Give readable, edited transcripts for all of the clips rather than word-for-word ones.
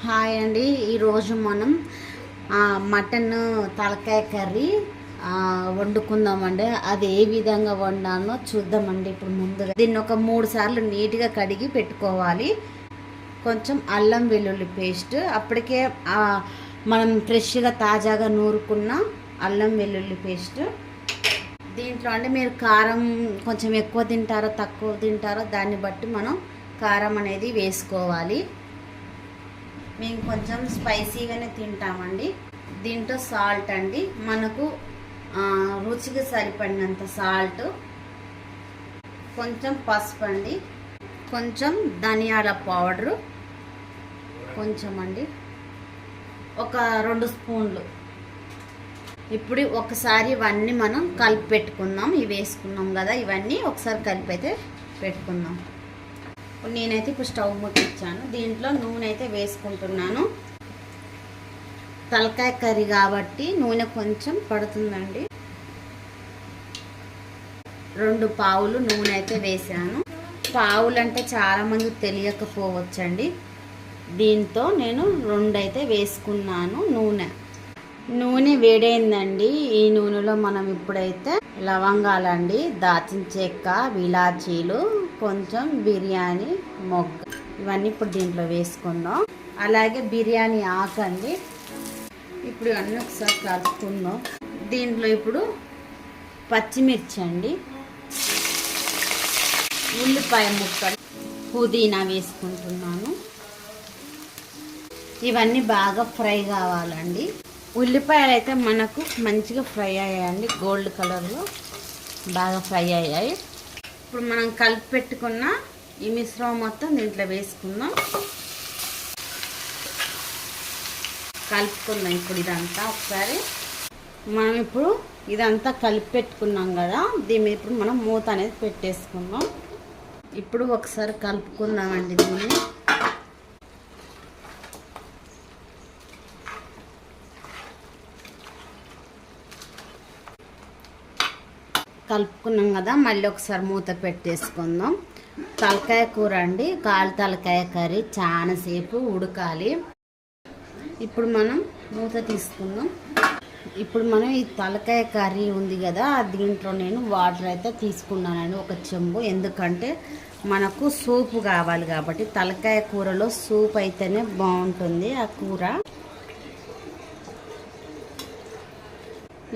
Hi అండి. ఈరోజు మనం మటన్ తలకాయ కర్రీ వండుకుందామండి. అది ఏ విధంగా వండానో చూద్దామండి. ఇప్పుడు ముందుగా దీన్ని ఒక 3 సార్లు నీట్గా కడిగి పెట్టుకోవాలి. కొంచెం అల్లం వెల్లుల్లి పేస్ట్, అప్పటికే మనం ఫ్రెష్గా తాజాగా నూరుకున్న అల్లం వెల్లుల్లి పేస్ట్. దీంట్లో అంటే మీరు కారం కొంచెం ఎక్కువ తింటారో తక్కువ తింటారో దాన్ని బట్టి మనం కారం అనేది వేసుకోవాలి. మేము కొంచెం స్పైసీగానే తింటామండి. దీంట్లో సాల్ట్ అండి, మనకు రుచికి సరిపడినంత సాల్ట్, కొంచెం పసుపు అండి, కొంచెం ధనియాల పౌడరు కొంచెం అండి, ఒక 2 స్పూన్లు. ఇప్పుడు ఒకసారి ఇవన్నీ మనం కలిపి పెట్టుకుందాం. ఇవి వేసుకున్నాం కదా, ఇవన్నీ ఒకసారి కలిపి అయితే పెట్టుకుందాం. నేనైతే ఇప్పుడు స్టవ్ ముట్టించాను. దీంట్లో నూనె అయితే వేసుకుంటున్నాను. తలకాయ కర్రీ కాబట్టి నూనె కొంచెం పడుతుందండి. 2 పావులు నూనె అయితే వేసాను. పావులు అంటే చాలామంది తెలియకపోవచ్చండి. దీంతో నేను 2 అయితే వేసుకున్నాను. నూనె వేడైందండి. ఈ నూనెలో మనం ఇప్పుడైతే లవంగాలండి, దాచిన చెక్క, విలాచీలు, కొంచెం బిర్యానీ మొగ్గ, ఇవన్నీ ఇప్పుడు దీంట్లో వేసుకుందాం. అలాగే బిర్యానీ ఆకు అండి. ఇప్పుడు అన్నీ ఒకసారి కలుపుకుందాం. దీంట్లో ఇప్పుడు పచ్చిమిర్చి అండి, ఉల్లిపాయ ముక్కలు, పుదీనా వేసుకుంటున్నాను. ఇవన్నీ బాగా ఫ్రై కావాలండి. ఉల్లిపాయలు అయితే మనకు మంచిగా ఫ్రై అయ్యాయండి, గోల్డ్ కలర్లో బాగా ఫ్రై అయ్యాయి. ఇప్పుడు మనం కలిపి పెట్టుకున్న ఈ మిశ్రమం మొత్తం దీంట్లో వేసుకుందాం. కలుపుకుందాం ఇప్పుడు ఇదంతా ఒకసారి. మనం ఇప్పుడు ఇదంతా కలిపి పెట్టుకున్నాం కదా, దీని మీద ఇప్పుడు మనం మూత అనేది పెట్టేసుకుందాం. ఇప్పుడు ఒకసారి కలుపుకుందామండి దీన్ని. కలుపుకున్నాం కదా, మళ్ళీ ఒకసారి మూత పెట్టేసుకుందాం. తలకాయ కూర అండి, కాలు తలకాయ కర్రీ చాలాసేపు ఉడకాలి. ఇప్పుడు మనం మూత తీసుకుందాం. ఇప్పుడు మనం ఈ తలకాయ కర్రీ ఉంది కదా, దీంట్లో నేను వాటర్ అయితే తీసుకున్నానండి, 1 చెంబు. ఎందుకంటే మనకు సూపు కావాలి కాబట్టి, తలకాయ కూరలో సూప్ అయితేనే బాగుంటుంది ఆ కూర.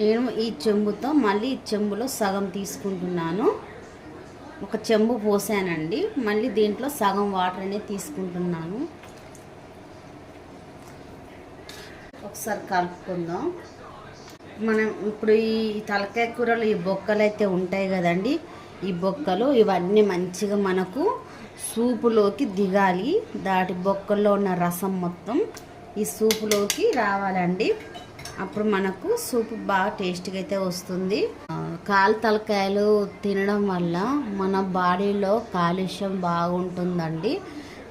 నేను ఈ చెంబుతో మళ్ళీ ఈ చెంబులో సగం తీసుకుంటున్నాను. 1 చెంబు పోసానండి, మళ్ళీ దీంట్లో సగం వాటర్ అనేది తీసుకుంటున్నాను. ఒకసారి కలుపుకుందాం. మనం ఇప్పుడు ఈ తలకాయ కూరలో ఈ బొక్కలు అయితే ఉంటాయి కదండి, ఈ బొక్కలు ఇవన్నీ మంచిగా మనకు సూపులోకి దిగాలి. దాటి బొక్కల్లో ఉన్న రసం మొత్తం ఈ సూపులోకి రావాలండి. అప్పుడు మనకు సూప్ బాగా టేస్ట్గా అయితే వస్తుంది. కాలు తలకాయలు తినడం వల్ల మన బాడీలో కాలుష్యం బాగుంటుందండి.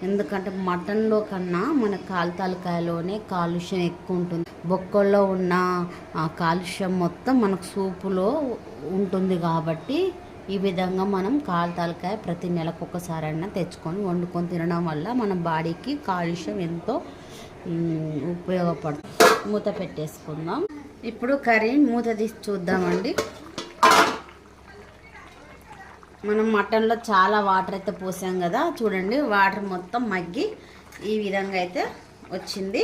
ఎందుకంటే మటన్లో కన్నా మన కాలు తలకాయలోనే కాలుష్యం ఎక్కువ ఉంటుంది. బొక్కల్లో ఉన్న కాలుష్యం మొత్తం మనకు సూపులో ఉంటుంది కాబట్టి, ఈ విధంగా మనం కాలు తలకాయ ప్రతి నెలకు ఒకసారైనా తెచ్చుకొని వండుకొని తినడం వల్ల మన బాడీకి కాలుష్యం ఎంతో ఉపయోగపడుతుంది. మూత పెట్టేసుకుందాం. ఇప్పుడు కర్రీ మూత తీసి చూద్దామండి. మనం మటన్లో చాలా వాటర్ అయితే పోసాం కదా, చూడండి వాటర్ మొత్తం మగ్గి ఈ విధంగా అయితే వచ్చింది.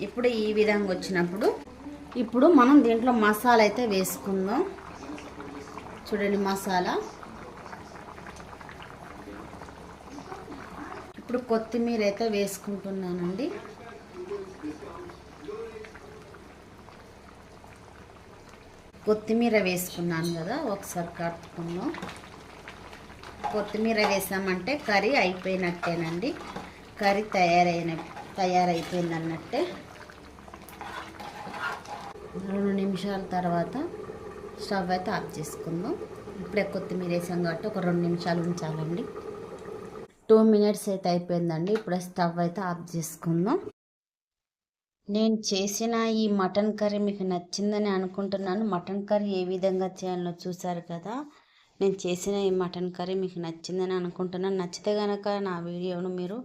ఇప్పుడు ఈ విధంగా వచ్చినప్పుడు ఇప్పుడు మనం దీంట్లో మసాలా అయితే వేసుకుందాం. చూడండి మసాలా. ఇప్పుడు కొత్తిమీర అయితే వేసుకుంటున్నానండి. కొత్తిమీర వేసుకున్నాను కదా, ఒకసారి కలుపుకుందాం. కొత్తిమీర వేసామంటే కర్రీ అయిపోయినట్టేనండి, కర్రీ తయారైపోయింది అన్నట్టే. 2 నిమిషాల తర్వాత స్టవ్ అయితే ఆఫ్ చేసుకుందాం. ఇప్పుడే కొత్తిమీర వేసాం కాబట్టి ఒక 2 నిమిషాలు ఉంచాలండి. 2 మినిట్స్ అయితే అయిపోయిందండి. ఇప్పుడే స్టవ్ అయితే ఆఫ్ చేసుకుందాం. నేను చేసిన ఈ మటన్ కర్రీ మీకు నచ్చిందని అనుకుంటున్నాను. మటన్ కర్రీ ఏ విధంగా చేయాలో చూసారు కదా. నేను చేసిన ఈ మటన్ కర్రీ మీకు నచ్చిందని అనుకుంటున్నాను. నచ్చితే కనుక నా వీడియోను మీరు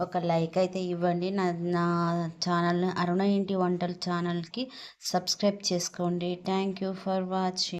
ఒక లైక్ అయితే ఇవ్వండి. నా నా ఛానల్ అరుణ ఇంటి వంటలు ఛానల్కి సబ్స్క్రైబ్ చేసుకోండి. Thank you for watching.